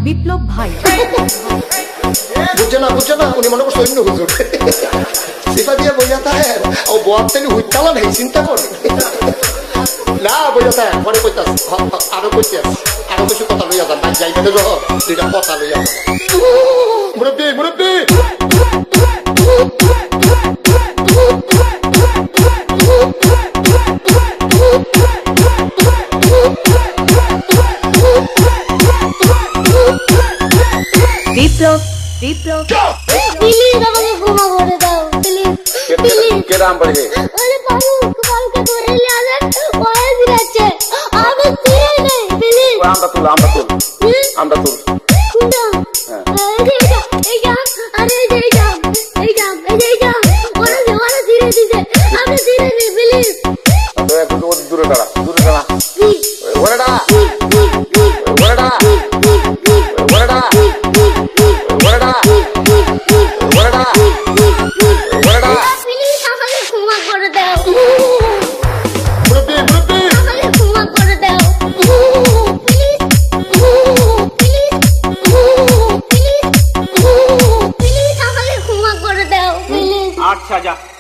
বিপ্লব ভাই বুঝছে না উনি মনে করছে অন্য হুজুর সিফা দিয়ে বইয়া থাকে ও বয়ার থেকে হুইতালা নেই চিন্তা করে না বইয়া থাকে ঘরে কইতাস আরো কইতে আরো কিছু কথা লইয়া যান ভাই যাইবে দুইটা কথা লইয়া মুরব্বী বিপ্লব প্লিজ আমাকে ক্ষমা করে দাও প্লিজ কে নাম বলে আরে পালকে ধরে নিয়ে আসেন ওরে দিচ্ছে আমি চিনি নাই প্লিজ আমরা তুল কুন্ডা এই যা আরে এই যা ওরে ধীরে দিছে আমি চিনি নাই প্লিজ তো একটু দূরে দাঁড়া ওরে দাঁড়া আচ্ছা যা